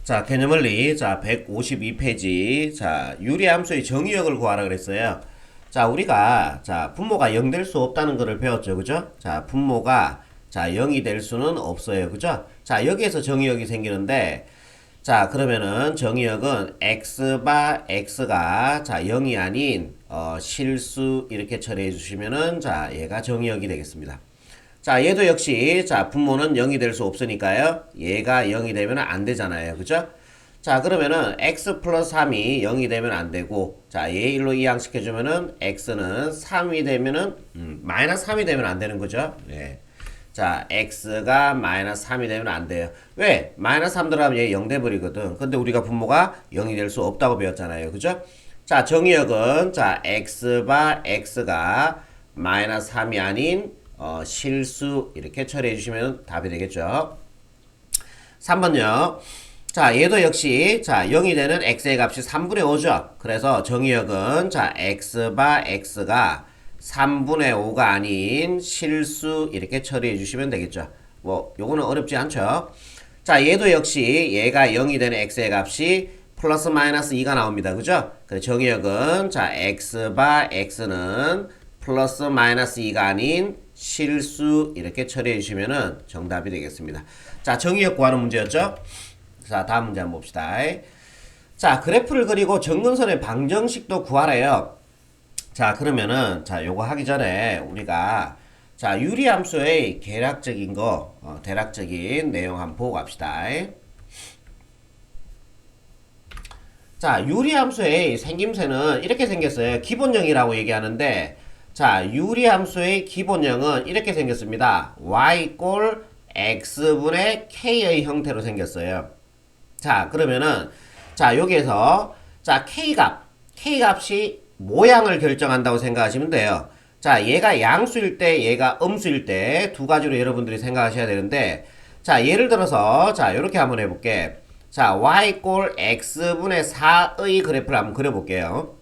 자, 개념원리. 자, 152페이지. 자, 유리함수의 정의역을 구하라 그랬어요. 자, 우리가, 자, 분모가 0 될 수 없다는 것을 배웠죠. 그죠? 자, 분모가, 자, 0이 될 수는 없어요. 그죠? 자, 여기에서 정의역이 생기는데, 자, 그러면은 정의역은 x바 x가, 자, 0이 아닌, 실수, 이렇게 처리해 주시면은, 자, 얘가 정의역이 되겠습니다. 자, 얘도 역시, 자, 분모는 0이 될 수 없으니까요. 얘가 0이 되면 안 되잖아요. 그죠? 자, 그러면은, x 플러스 3이 0이 되면 안 되고, 자, 얘 1로 이항시켜주면은, x는 3이 되면은, 마이너스 3이 되면 안 되는 거죠. 예. 자, x가 마이너스 3이 되면 안 돼요. 왜? 마이너스 3 들어가면 얘 0 돼버리거든. 근데 우리가 분모가 0이 될 수 없다고 배웠잖아요. 그죠? 자, 정의역은, 자, x바 x가 마이너스 3이 아닌, 실수 이렇게 처리해 주시면 답이 되겠죠. 3번요. 자, 얘도 역시 자 0이 되는 x의 값이 3분의 5죠. 그래서 정의역은 자 x바 x가 3분의 5가 아닌 실수 이렇게 처리해 주시면 되겠죠. 뭐 요거는 어렵지 않죠. 자, 얘도 역시 얘가 0이 되는 x의 값이 플러스 마이너스 2가 나옵니다. 그죠? 그래서 정의역은 자 x바 x는 플러스 마이너스 2가 아닌 실수 이렇게 처리해 주시면은 정답이 되겠습니다. 자, 정의역 구하는 문제였죠? 자, 다음 문제 한번 봅시다. 자, 그래프를 그리고 정근선의 방정식도 구하래요. 자, 그러면은 자, 요거 하기 전에 우리가 자, 유리함수의 계략적인 거, 대략적인 내용 한번 보고 갑시다. 자, 유리함수의 생김새는 이렇게 생겼어요. 기본형이라고 얘기하는데, 자, 유리함수의 기본형은 이렇게 생겼습니다. y 꼴 x분의 k의 형태로 생겼어요. 자, 그러면은, 자, 여기에서, 자, k값이 모양을 결정한다고 생각하시면 돼요. 자, 얘가 양수일 때, 얘가 음수일 때, 두 가지로 여러분들이 생각하셔야 되는데, 자, 예를 들어서, 자, 요렇게 한번 해볼게. 자, y 꼴 x분의 4의 그래프를 한번 그려볼게요.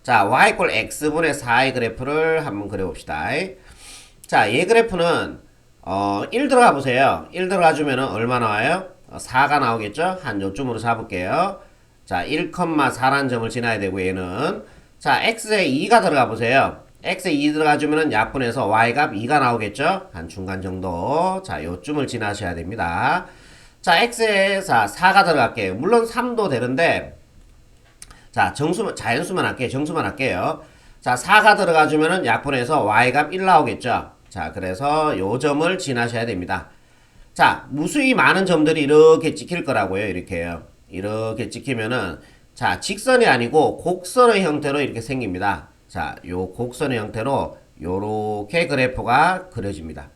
자, y 꼴 x분의 4의 그래프를 한번 그려봅시다. 자, 얘 그래프는 1 들어가 보세요. 1 들어가 주면은 얼마 나와요? 4가 나오겠죠? 한 요쯤으로 잡을게요. 자, 1,4라는 점을 지나야 되고 얘는 자, x에 2가 들어가 보세요. x에 2 들어가 주면은 약분해서 y값 2가 나오겠죠? 한 중간 정도. 자, 요쯤을 지나셔야 됩니다. 자, x에 4가 들어갈게요. 물론 3도 되는데 자, 자연수만 할게요. 정수만 할게요. 자, 4가 들어가주면은 약분해서 y값 1 나오겠죠. 자, 그래서 요 점을 지나셔야 됩니다. 자, 무수히 많은 점들이 이렇게 찍힐 거라고요. 이렇게요. 이렇게 찍히면은, 자, 직선이 아니고 곡선의 형태로 이렇게 생깁니다. 자, 요 곡선의 형태로 요렇게 그래프가 그려집니다.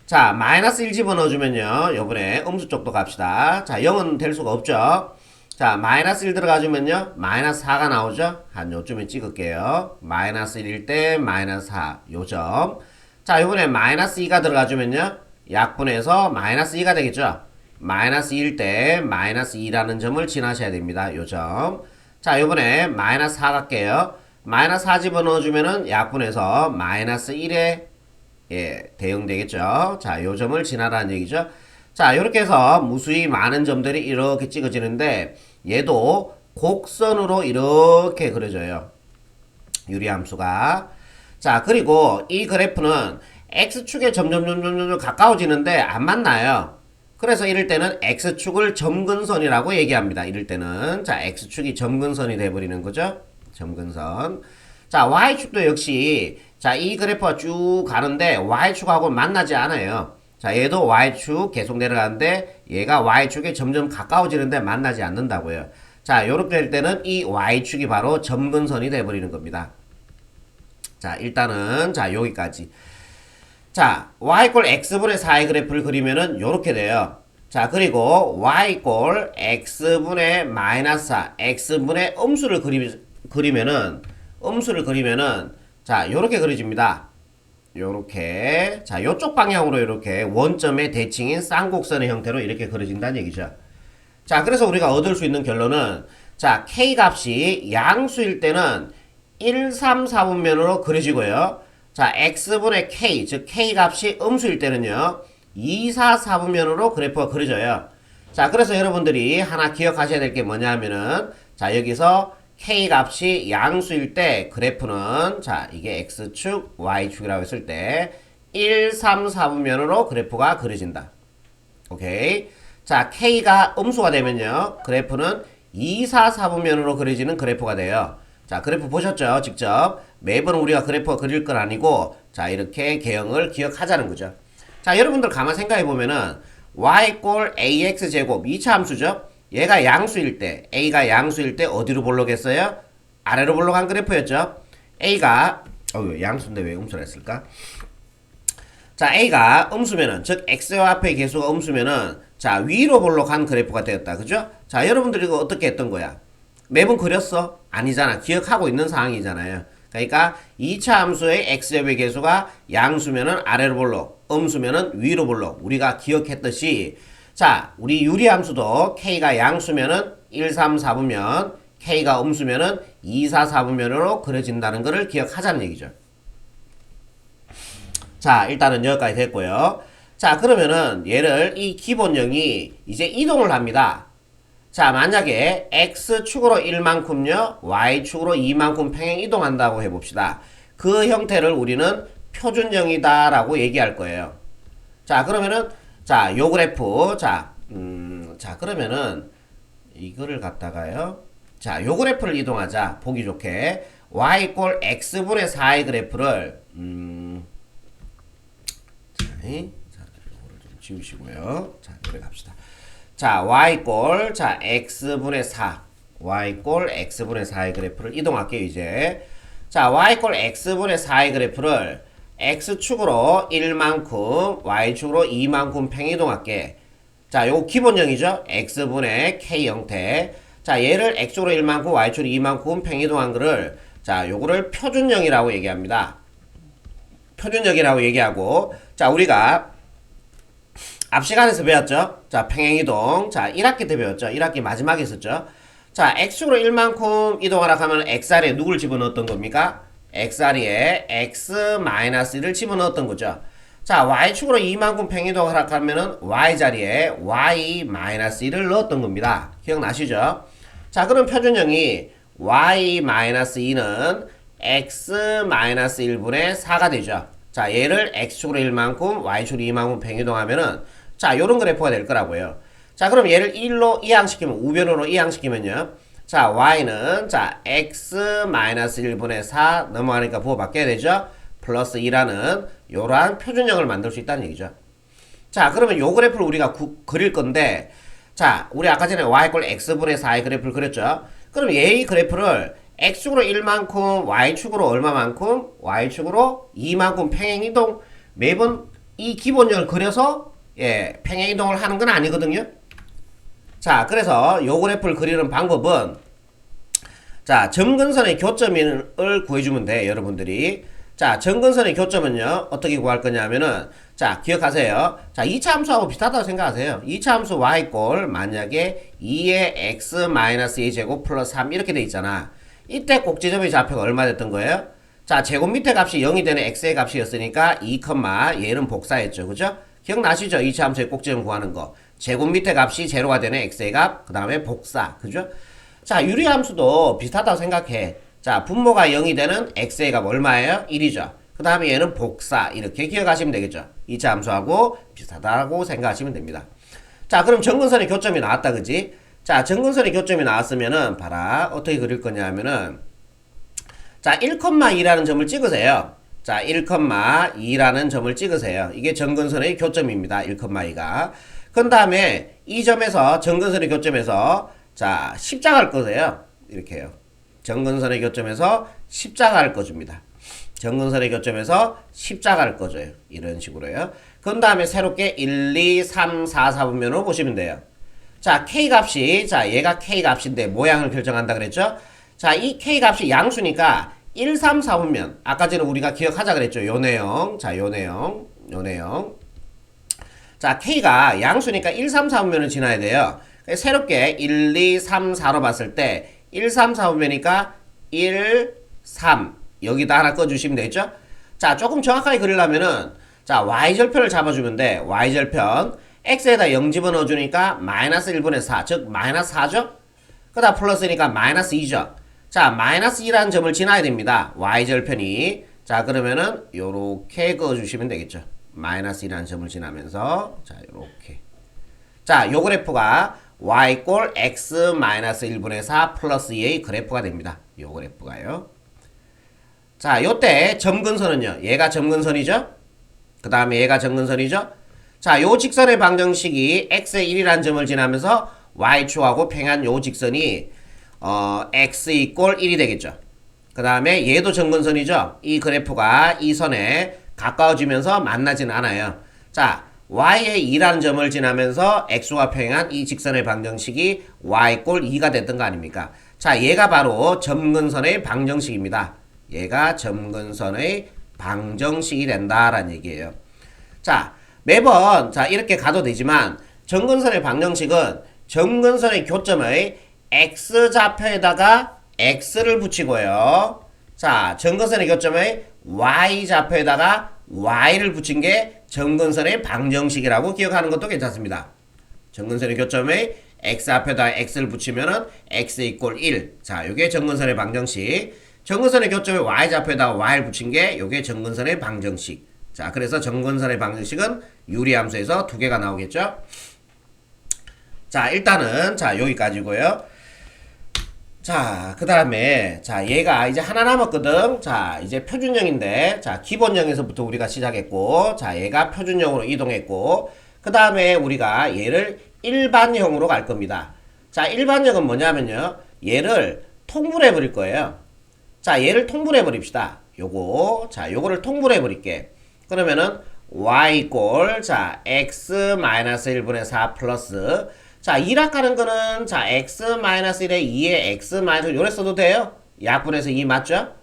자, 마이너스 1 집어넣어주면요. 요번에 음수 쪽도 갑시다. 자, 0은 될 수가 없죠. 자, 마이너스 1 들어가주면요. 마이너스 4가 나오죠. 한 요쯤에 찍을게요. 마이너스 1일 때 마이너스 4 요점. 자, 요번에 마이너스 2가 들어가주면요. 약분해서 마이너스 2가 되겠죠. 마이너스 2일 때 마이너스 2라는 점을 지나셔야 됩니다. 요점. 자, 요번에 마이너스 4 갈게요. 마이너스 4 집어넣어주면은 약분해서 마이너스 1에 대응되겠죠. 자, 요 점을 지나라는 얘기죠. 자, 이렇게 해서 무수히 많은 점들이 이렇게 찍어지는데 얘도 곡선으로 이렇게 그려져요. 유리함수가. 자, 그리고 이 그래프는 x축에 점점 가까워지는데 안 만나요. 그래서 이럴 때는 x축을 점근선이라고 얘기합니다. 이럴 때는 자, x축이 점근선이 돼버리는 거죠. 점근선. 자, y축도 역시 자, 이 그래프가 쭉 가는데 y축하고 만나지 않아요. 자, 얘도 y축 계속 내려가는데 얘가 y축에 점점 가까워지는데 만나지 않는다고요. 자, 요렇게 될 때는 이 y축이 바로 점근선이 돼버리는 겁니다. 자, 일단은 자, 여기까지. 자, y 꼴 x분의 4의 그래프를 그리면은 요렇게 돼요. 자, 그리고 y 꼴 x분의 마이너스 4, x분의 음수를 그리면은 자, 요렇게 그려집니다. 요렇게. 자, 요쪽 방향으로 요렇게 원점의 대칭인 쌍곡선의 형태로 이렇게 그려진다는 얘기죠. 자, 그래서 우리가 얻을 수 있는 결론은 자, k 값이 양수일 때는 1, 3, 4분면으로 그려지고요. 자, x분의 k, 즉 k 값이 음수일 때는요. 2, 4, 4분면으로 그래프가 그려져요. 자, 그래서 여러분들이 하나 기억하셔야 될 게 뭐냐 하면은, 자, 여기서 K 값이 양수일 때 그래프는, 자, 이게 X축, Y축이라고 했을 때, 1, 3, 4분면으로 그래프가 그려진다. 오케이. 자, K가 음수가 되면요, 그래프는 2, 4, 4분면으로 그려지는 그래프가 돼요. 자, 그래프 보셨죠? 직접. 매번 우리가 그래프가 그릴 건 아니고, 자, 이렇게 개형을 기억하자는 거죠. 자, 여러분들 가만 생각해 보면은, y 꼴 ax 제곱 2차 함수죠? 얘가 양수일 때, a가 양수일 때 어디로 볼록했어요? 아래로 볼록한 그래프였죠? a가, 양수인데 왜 음수라 했을까? 자, a가 음수면은, 즉, x와 앞의 개수가 음수면은, 자, 위로 볼록한 그래프가 되었다. 그죠? 자, 여러분들이 이거 어떻게 했던 거야? 매번 그렸어? 아니잖아. 기억하고 있는 상황이잖아요. 그러니까 2차 함수의 x제곱의 개수가 양수면은 아래로 볼록, 음수면은 위로 볼록. 우리가 기억했듯이, 자, 우리 유리함수도 k가 양수면은 1, 3, 4분면, k가 음수면은 2, 4, 4분면으로 그려진다는 것을 기억하자는 얘기죠. 자, 일단은 여기까지 됐고요. 자, 그러면은 얘를 이 기본형이 이제 이동을 합니다. 자, 만약에 x축으로 1만큼요, y축으로 2만큼 평행 이동한다고 해봅시다. 그 형태를 우리는 표준형이다 라고 얘기할 거예요. 자, 그러면은, 자, 요 그래프, 자, 그러면은, 이거를 갖다가요. 자, 요 그래프를 이동하자. 보기 좋게. y 꼴 x분의 4의 그래프를, 자, 이거를 좀 지우시고요. 자, 이렇게 갑시다. 자, y꼴, 자, x분의 4. y꼴 x분의 4의 그래프를 이동할게요, 이제. 자, y꼴 x분의 4의 그래프를 x축으로 1만큼, y축으로 2만큼 평이동할게. 자, 요거 기본형이죠? x분의 k 형태. 자, 얘를 x축으로 1만큼, y축으로 2만큼 평이동한 거를, 자, 요거를 표준형이라고 얘기합니다. 표준형이라고 얘기하고, 자, 우리가 앞 시간에서 배웠죠? 자, 평행이동. 자, 1학기 때 배웠죠? 1학기 마지막에 있었죠? 자, x축으로 1만큼 이동하라 하면 x자리에 누굴 집어넣었던 겁니까? x자리에 x-1을 집어넣었던 거죠. 자, y축으로 2만큼 평이동하라 하면은 y자리에 y-1을 넣었던 겁니다. 기억나시죠? 자, 그럼 표준형이 y-2는 x-1분의 4가 되죠. 자, 얘를 x축으로 1만큼, y축으로 2만큼 평이동하면은, 자, 요런 그래프가 될 거라고요. 자, 그럼 얘를 1로 이항시키면, 우변으로 이항시키면요. 자, y는, 자, x-1분의 4 넘어가니까 부호 바뀌어야 되죠. 플러스 2라는, 요러한 표준형을 만들 수 있다는 얘기죠. 자, 그러면 요 그래프를 우리가 그릴 건데, 자, 우리 아까 전에 y꼴 x분의 4의 그래프를 그렸죠. 그럼 얘의 그래프를 x축으로 1만큼, y축으로 얼마만큼, y축으로 2만큼 평행이동, 매번 이 기본형을 그려서, 예, 평행이동을 하는 건 아니거든요. 자, 그래서 요 그래프를 그리는 방법은, 자, 점근선의 교점을 구해주면 돼, 여러분들이. 자, 점근선의 교점은요, 어떻게 구할 거냐 하면은, 자, 기억하세요. 자, 2차 함수하고 비슷하다고 생각하세요. 2차 함수 y꼴, 만약에 2의 x-a제곱 플러스 3 이렇게 돼 있잖아. 이때 꼭지점의 좌표가 얼마 됐던 거예요? 자, 제곱 밑에 값이 0이 되는 x의 값이었으니까 2, 얘는 복사했죠. 그죠? 기억나시죠? 2차 함수의 꼭지점 구하는 거. 제곱 밑에 값이 제로가 되는 x의 값, 그 다음에 복사. 그죠? 자, 유리함수도 비슷하다고 생각해. 자, 분모가 0이 되는 x의 값 얼마예요? 1이죠. 그 다음에 얘는 복사. 이렇게 기억하시면 되겠죠. 2차 함수하고 비슷하다고 생각하시면 됩니다. 자, 그럼 점근선의 교점이 나왔다. 그지? 자, 점근선의 교점이 나왔으면은, 봐라. 어떻게 그릴 거냐 하면은, 자, 1,2라는 점을 찍으세요. 자, 1,2라는 점을 찍으세요. 이게 점근선의 교점입니다. 1,2가. 그 다음에 이 점에서, 점근선의 교점에서, 자, 십자가를 꺼세요. 이렇게 해요. 점근선의 교점에서 십자가를 꺼줍니다. 점근선의 교점에서 십자가를 꺼줘요. 이런 식으로요. 그 다음에 새롭게 1, 2, 3, 4, 4분면으로 보시면 돼요. 자, K값이, 자, 얘가 K값인데 모양을 결정한다 그랬죠? 자, 이 K값이 양수니까 1, 3, 4분면. 아까 전에 우리가 기억하자 그랬죠? 요 내용. 자, 요 내용. 자, K가 양수니까 1, 3, 4분면을 지나야 돼요. 새롭게 1, 2, 3, 4로 봤을 때 1, 3, 4분면이니까 1, 3. 여기다 하나 꺼주시면 되겠죠? 자, 조금 정확하게 그리려면은 자, y절편을 잡아주면 돼. y절편. x에다 0 집어넣어주니까 마이너스 1분의 4, 즉 마이너스 4죠? 그 다음 플러스니까 마이너스 2죠. 자, 마이너스 2라는 점을 지나야 됩니다. y절편이. 자, 그러면은 요렇게 그어주시면 되겠죠. 마이너스 2라는 점을 지나면서 자, 요렇게. 자, 요 그래프가 y 꼴 x 마이너스 1분의 4 플러스 2의 그래프가 됩니다. 요 그래프가요. 자, 요때 점근선은요. 얘가 점근선이죠? 그 다음에 얘가 점근선이죠? 자, 요 직선의 방정식이 x의 1이라는 점을 지나면서 y축하고 평행한 요 직선이 x 이꼴 1이 되겠죠. 그 다음에 얘도 점근선이죠. 이 그래프가 이 선에 가까워지면서 만나진 않아요. 자, y의 2라는 점을 지나면서 x와 평행한 이 직선의 방정식이 y꼴 2가 됐던 거 아닙니까? 자, 얘가 바로 점근선의 방정식입니다. 얘가 점근선의 방정식이 된다라는 얘기예요. 자, 매번 자 이렇게 가도 되지만 점근선의 방정식은 점근선의 교점의 x좌표에다가 x를 붙이고요. 자, 점근선의 교점의 y좌표에다가 y를 붙인 게 점근선의 방정식이라고 기억하는 것도 괜찮습니다. 점근선의 교점의 x좌표에다가 x를 붙이면은 x 이꼴 1. 자, 요게 점근선의 방정식. 점근선의 교점의 y좌표에다가 y를 붙인 게 요게 점근선의 방정식. 자, 그래서 점근선의 방정식은 유리함수에서 두 개가 나오겠죠. 자, 일단은 자 여기까지고요. 자, 그 다음에 자 얘가 이제 하나 남았거든. 자, 이제 표준형인데 자 기본형에서부터 우리가 시작했고 자 얘가 표준형으로 이동했고 그 다음에 우리가 얘를 일반형으로 갈 겁니다. 자, 일반형은 뭐냐면요, 얘를 통분해 버릴 거예요. 자, 얘를 통분해 버립시다. 요거 자 요거를 통분해 버릴게. 그러면은 y 꼴 자 x 마이너스 1분의 4 플러스 자 2락하는 거는 자 x-1에 2에 x- 요래 써도 돼요. 약분해서 2 맞죠?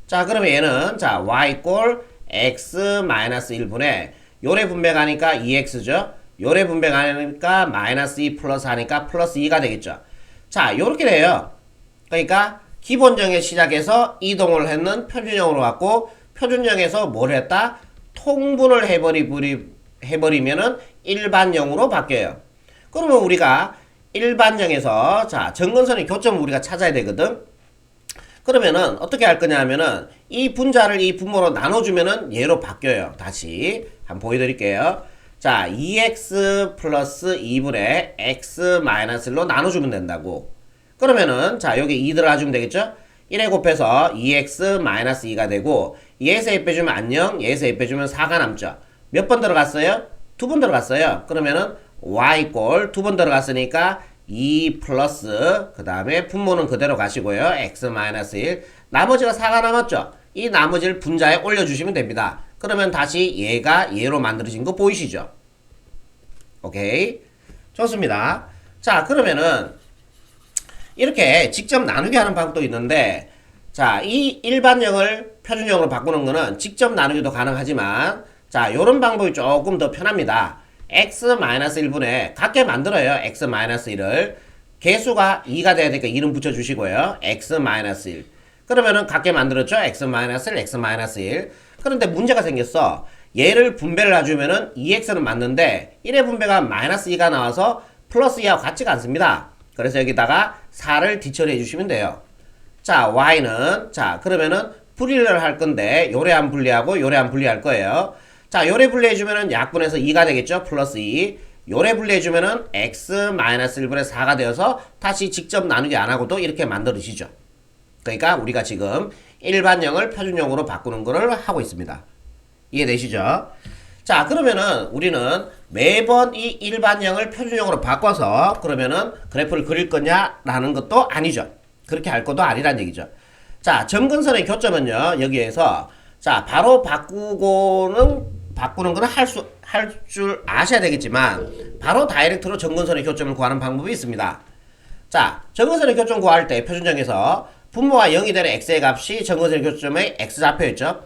자, 그러면 얘는 자 y 꼴 x-1분의 요래 분배가니까 2x죠. 요래 분배가니까 마이너스 2 플러스 하니까 플러스 2가 되겠죠. 자, 요렇게 돼요. 그러니까 기본형에 시작해서 이동을 했는 표준형으로 갔고 표준형에서 뭘 했다? 통분을 해버리면은 일반형으로 바뀌어요. 그러면 우리가 일반형에서 자 점근선의 교점을 우리가 찾아야 되거든. 그러면은 어떻게 할 거냐 하면은 이 분자를 이 분모로 나눠주면은 얘로 바뀌어요. 다시 한번 보여드릴게요. 자, 2x 플러스 2분의 x 마이너스 1로 나눠주면 된다고. 그러면은 자 여기 2 들어가주면 되겠죠. 1에 곱해서 2x 마이너스 2가 되고 얘에서 2 빼주면 안녕, 얘에서 2 빼주면 4가 남죠. 몇 번 들어갔어요? 2번 들어갔어요. 그러면은 y 꼴 2번 들어갔으니까 2 플러스 그 다음에 분모는 그대로 가시고요. x 마이너스 1 나머지가 4가 남았죠. 이 나머지를 분자에 올려주시면 됩니다. 그러면 다시 얘가 얘로 만들어진 거 보이시죠? 오케이, 좋습니다. 자, 그러면은 이렇게 직접 나누기 하는 방법도 있는데 자, 이 일반형을 표준형으로 바꾸는 거는 직접 나누기도 가능하지만 자, 요런 방법이 조금 더 편합니다. x-1분의 같게 만들어요. x-1을 개수가 2가 돼야 되니까 2는 붙여주시고요. x-1 그러면은 같게 만들었죠. x-1, x-1 그런데 문제가 생겼어. 얘를 분배를 해주면은 2x는 맞는데 1의 분배가 마이너스 2가 나와서 플러스 2하고 같지가 않습니다. 그래서 여기다가 4를 뒤처리해 주시면 돼요. 자, y는 자 그러면은 분리를 할 건데 요래 한 분리하고 요래 한 분리할 거예요. 자, 요래 분리해주면은 약분해서 2가 되겠죠. 플러스 2. 요래 분리해주면은 x-1분의 4가 되어서 다시 직접 나누기 안하고도 이렇게 만들어지죠. 그러니까 우리가 지금 일반형을 표준형으로 바꾸는 거를 하고 있습니다. 이해되시죠? 자, 그러면은 우리는 매번 이 일반형을 표준형으로 바꿔서 그러면은 그래프를 그릴 거냐라는 것도 아니죠. 그렇게 할 것도 아니란 얘기죠. 자, 점근선의 교점은요, 여기에서 자 바로 바꾸는 거는 할 줄 아셔야 되겠지만 바로 다이렉트로 점근선의 교점을 구하는 방법이 있습니다. 자, 점근선의 교점 구할 때 표준형에서 분모가 0이 되는 x의 값이 점근선의 교점의 x좌표였죠.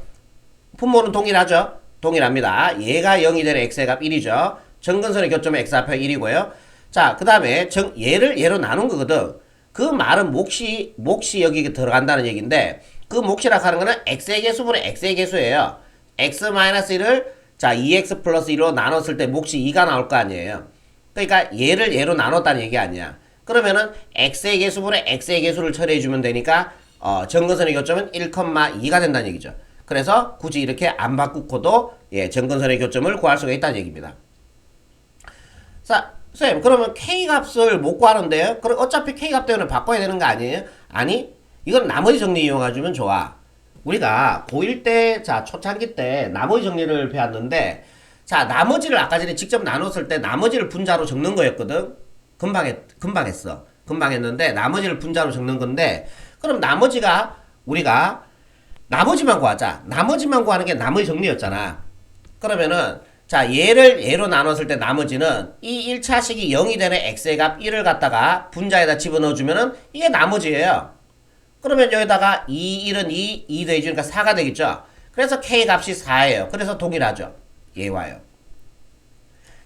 분모는 동일하죠. 동일합니다. 얘가 0이 되는 x의 값 1이죠. 점근선의 교점의 x좌표 1이고요. 자, 그 다음에 얘를 얘로 나눈 거거든. 그 말은 몫이 여기 들어간다는 얘기인데 그 몫이라고 하는 거는 x의 개수분의 x의 개수예요. x-1을 자, 2x 플러스 1로 나눴을 때 몫이 2가 나올 거 아니에요. 그러니까 얘를 얘로 나눴다는 얘기 아니야. 그러면은 x의 개수분의 x의 개수를 처리해주면 되니까 점근선의 교점은 1,2가 된다는 얘기죠. 그래서 굳이 이렇게 안 바꾸고도 점근선의 교점을 구할 수가 있다는 얘기입니다. 자, 선생님 그러면 K값을 못 구하는데요? 그럼 어차피 K값 때문에 바꿔야 되는 거 아니에요? 아니, 이건 나머지 정리 이용해주면 좋아. 우리가 고1 때, 자, 초창기 때 나머지 정리를 배웠는데, 자, 나머지를 아까 전에 직접 나눴을 때 나머지를 분자로 적는 거였거든? 금방 했어. 금방 했는데, 나머지를 분자로 적는 건데, 그럼 나머지가, 우리가, 나머지만 구하자. 나머지만 구하는 게 나머지 정리였잖아. 그러면은, 자, 얘를 얘로 나눴을 때 나머지는 이 1차식이 0이 되는 x의 값 1을 갖다가 분자에다 집어넣어주면은 이게 나머지예요. 그러면 여기다가 2, 1은 2 더해주니까 4가 되겠죠. 그래서 K값이 4예요. 그래서 동일하죠. 얘와요.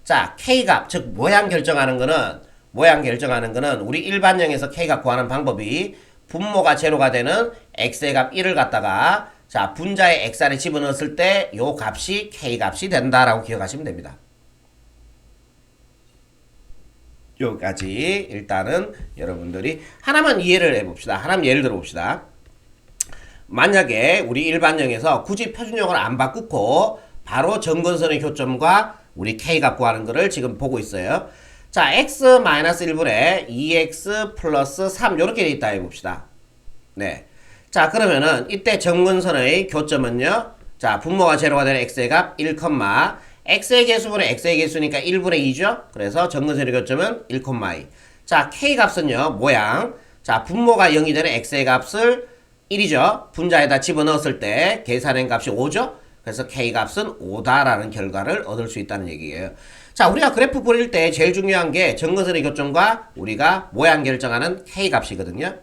자, K값, 즉 모양 결정하는 거는 우리 일반형에서 K값 구하는 방법이 분모가 제로가 되는 X의 값 1을 갖다가 자, 분자에 xr에 집어넣었을 때 요 값이 K값이 된다라고 기억하시면 됩니다. 여기까지 일단은 여러분들이 하나만 이해를 해봅시다. 하나만 예를 들어봅시다. 만약에 우리 일반형에서 굳이 표준형을 안 바꾸고 바로 점근선의 교점과 우리 K값 구하는 거를 지금 보고 있어요. 자, x-1분의 2x 플러스 3 요렇게 돼 있다 해봅시다. 네. 자, 그러면은 이때 점근선의 교점은요. 자, 분모가 제로가 되는 x의 값 1, x의 개수분의 x의 개수니까 1분의 2죠. 그래서 점근선의 교점은 1,2. 자, k값은요. 모양. 자, 분모가 0이 되는 x의 값을 1이죠. 분자에다 집어넣었을 때 계산한 값이 5죠. 그래서 k값은 5다라는 결과를 얻을 수 있다는 얘기예요. 자, 우리가 그래프 그릴 때 제일 중요한 게 점근선의 교점과 우리가 모양 결정하는 k값이거든요.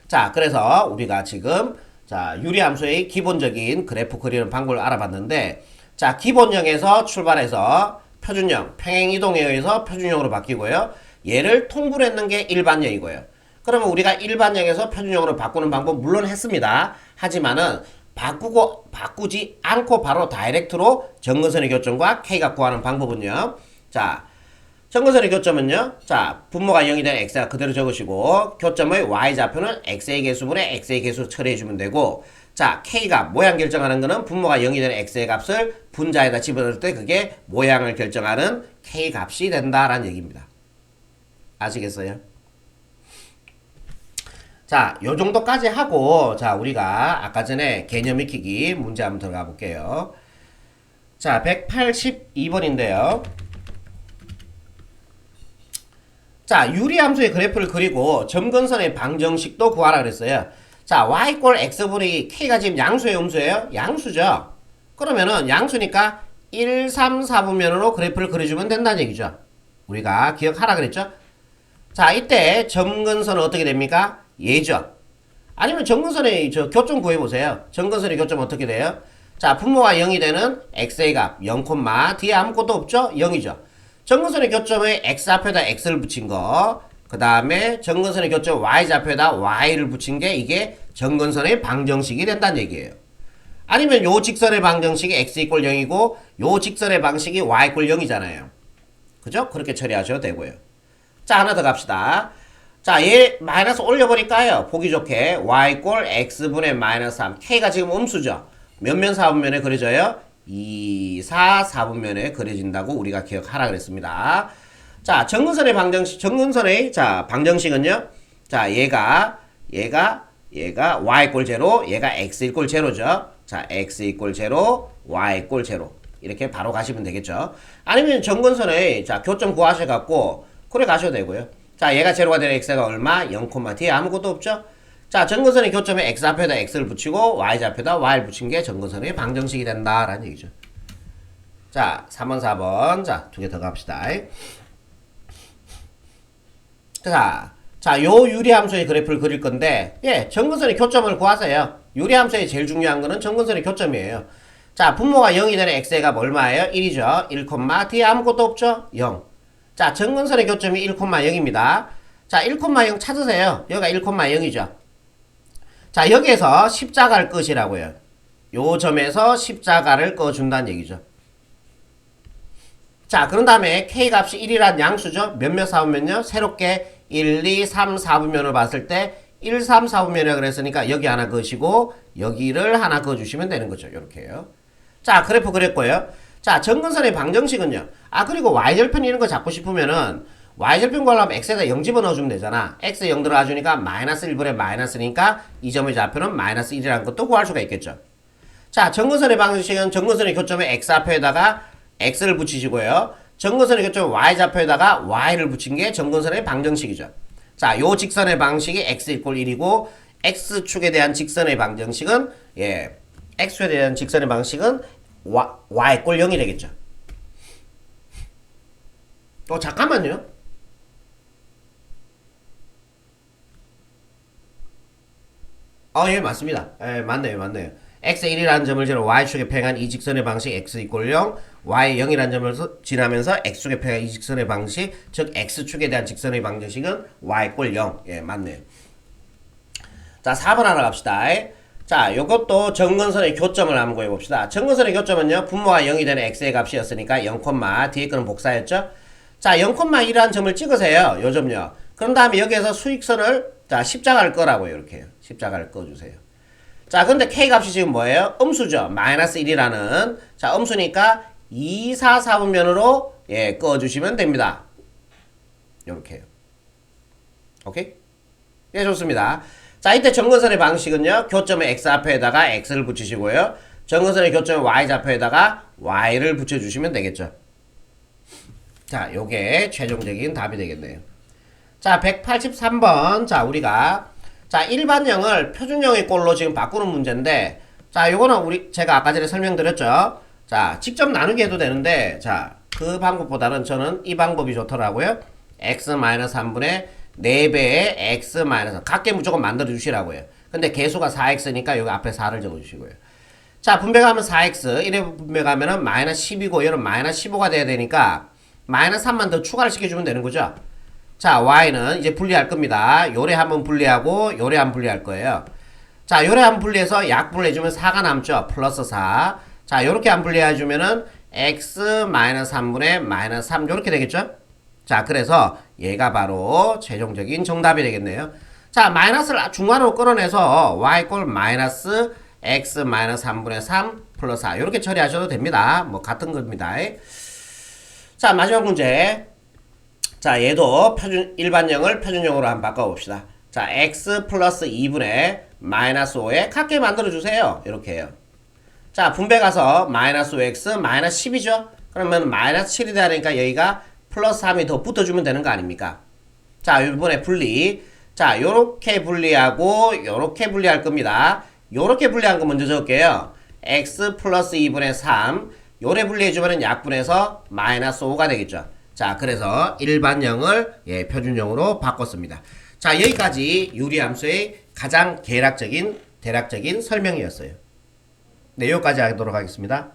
자, 그래서 우리가 지금 자, 유리함수의 기본적인 그래프 그리는 방법을 알아봤는데 자, 기본형에서 출발해서 표준형, 평행이동에 의해서 표준형으로 바뀌고요. 얘를 통분을 했는 게 일반형이고요. 그러면 우리가 일반형에서 표준형으로 바꾸는 방법 물론 했습니다. 하지만은 바꾸지 않고 바로 다이렉트로 점근선의 교점과 K값 구하는 방법은요. 자, 점근선의 교점은요. 자, 분모가 0이 되는 x가 그대로 적으시고 교점의 y좌표는 x의 개수분의 x의 개수 처리해주면 되고 자, K값 모양 결정하는 거는 분모가 0이 되는 x의 값을 분자에다 집어넣을 때 그게 모양을 결정하는 K값이 된다라는 얘기입니다. 아시겠어요? 자, 요 정도까지 하고 자, 우리가 아까 전에 개념 익히기 문제 한번 들어가 볼게요. 자, 182번인데요. 자, 유리함수의 그래프를 그리고 점근선의 방정식도 구하라 그랬어요. 자, y 꼴 x분의 k가 지금 양수예요, 음수예요? 양수죠. 그러면은 양수니까 1, 3, 4분면으로 그래프를 그려주면 된다는 얘기죠. 우리가 기억하라 그랬죠? 자, 이때 점근선은 어떻게 됩니까? 얘죠. 아니면 점근선의 교점 구해보세요. 점근선의 교점 어떻게 돼요? 자, 분모가 0이 되는 x의 값 0, 뒤에 아무것도 없죠? 0이죠. 점근선의 교점에 x 앞에다 x를 붙인 거, 그 다음에 점근선의 교점 y좌표에다 y를 붙인 게 이게 점근선의 방정식이 된다는 얘기예요. 아니면 요 직선의 방정식이 x 이꼴 0이고 요 직선의 방식이 y 이꼴 0이잖아요. 그죠? 그렇게 처리하셔도 되고요. 자, 하나 더 갑시다. 자, 얘 마이너스 올려버릴까요? 보기 좋게 y 이꼴 x분의 마이너스 3. k가 지금 음수죠. 몇 면 4분면에 그려져요? 2, 4, 4분면에 그려진다고 우리가 기억하라 그랬습니다. 자, 점근선의 방정식, 자, 방정식은요. 자, 얘가 y 이꼴 제로, 얘가 x 이꼴 제로죠. 자, x 이꼴 제로, y 이꼴 제로. 이렇게 바로 가시면 되겠죠. 아니면 점근선의 자, 교점 구하셔갖고 그래 가셔도 되고요. 자, 얘가 제로가 되는 x가 얼마? 0, 뒤에 아무것도 없죠. 자, 점근선의 교점에 x 앞에다 x를 붙이고 y 좌표에다 y를 붙인 게 점근선의 방정식이 된다라는 얘기죠. 자, 3번, 4번. 자, 두 개 더 갑시다. 자, 요 유리함수의 그래프를 그릴 건데, 예, 점근선의 교점을 구하세요. 유리함수의 제일 중요한 거는 점근선의 교점이에요. 자, 분모가 0이 되는 x의 값 얼마예요? 1이죠. 1, 뒤에 아무것도 없죠? 0. 자, 점근선의 교점이 1,0입니다. 자, 1,0 찾으세요. 여기가 1,0이죠. 자, 여기에서 십자가를 끄시라고요. 요 점에서 십자가를 꺼준다는 얘기죠. 자, 그런 다음에 k 값이 1이란 양수죠. 몇몇 사분면요? 새롭게 1, 2, 3, 4분면을 봤을 때 1, 3, 4분면이라 그랬으니까 여기 하나 그으시고 여기를 하나 그어주시면 되는 거죠. 이렇게요. 자, 그래프 그렸고요. 자, 점근선의 방정식은요. 아, 그리고 y절편 이런 거 잡고 싶으면은 y절편 구하려면 x에다 0 집어넣어주면 되잖아. x에 0 들어가주니까 마이너스 1분의 마이너스니까 이 점의 좌표는 마이너스 1이라는 것도 구할 수가 있겠죠. 자, 점근선의 방정식은 점근선의 교점에 x 앞에다가 x를 붙이시고요. 점근선의 교점 y 좌표에다가 y를 붙인 게 점근선의 방정식이죠. 자, 요 직선의 방식이 x 이퀄 1이고 x축에 대한 직선의 방정식은 x축에 대한 직선의 방식은 y 이퀄 0이 되겠죠. 잠깐만요. 예, 맞습니다. 예, 맞네요. x1이라는 점을 지나 y축에 평행한 이 직선의 방식 x 이퀄 0, y 0이라는 점을 지나면서 x축에 평행한 이 직선의 방식, 즉 x축에 대한 직선의 방정식은 y 이퀄 0. 예, 맞네요. 자, 4번 하나 갑시다. 자, 요것도 점근선의 교점을 한번 구해봅시다. 점근선의 교점은요, 분모가 0이 되는 x의 값이었으니까 0, 뒤에 거는 복사였죠? 자, 0,1이라는 점을 찍으세요. 요 점요. 그런 다음에 여기에서 수익선을, 자, 십자가를 꺼라고요. 이렇게요. 십자가를 꺼주세요. 자, 근데 k 값이 지금 뭐예요? 음수죠. 마이너스 1이라는. 자, 음수니까 2, 4, 4분면으로, 꺼주시면 됩니다. 요렇게요. 오케이? 예, 좋습니다. 자, 이때 점근선의 방식은요, 교점의 x 앞에다가 x를 붙이시고요. 점근선의 교점의 y 좌표에다가 y를 붙여주시면 되겠죠. 자, 요게 최종적인 답이 되겠네요. 자, 183번. 자, 우리가 자, 일반형을 표준형의 꼴로 지금 바꾸는 문제인데, 자, 요거는 제가 아까 전에 설명드렸죠. 자, 직접 나누기 해도 되는데, 자, 그 방법보다는 저는 이 방법이 좋더라고요. x-3분의 4배의 x-3 각계 무조건 만들어 주시라고요. 근데 개수가 4x니까 여기 앞에 4를 적어 주시고요. 자, 분배가하면 4x, 1에 분배가면은 마이너스 10이고 얘는 마이너스 15가 돼야 되니까 마이너스 3만 더 추가를 시켜주면 되는 거죠. 자, y는 이제 분리할 겁니다. 요래 한번 분리하고 요래 한번 분리할 거예요. 자, 요래 한번 분리해서 약분해주면 4가 남죠. 플러스 4. 자, 요렇게 한번 분리해주면은 x-3분의 마이너스 3 요렇게 되겠죠. 자, 그래서 얘가 바로 최종적인 정답이 되겠네요. 자, 마이너스를 중간으로 끌어내서 y 꼴 마이너스 x-3분의 3 플러스 4 요렇게 처리하셔도 됩니다. 뭐 같은 겁니다. 자, 마지막 문제. 자, 얘도 일반형을 표준형으로 한번 바꿔봅시다. 자, x 플러스 2분의 마이너스 5에 각게 만들어주세요. 이렇게 해요. 자, 분배 가서 마이너스 5x 마이너스 10이죠? 그러면 마이너스 7이 되니까 여기가 플러스 3이 더 붙어주면 되는 거 아닙니까? 자, 이번에 분리. 자, 요렇게 분리하고 요렇게 분리할 겁니다. 요렇게 분리한 거 먼저 적을게요. x 플러스 2분의 3 요래 분리해주면 약분해서 마이너스 5가 되겠죠. 자, 그래서 일반형을 표준형으로 바꿨습니다. 자, 여기까지 유리함수의 가장 대략적인 설명이었어요. 네, 여기까지 하도록 하겠습니다.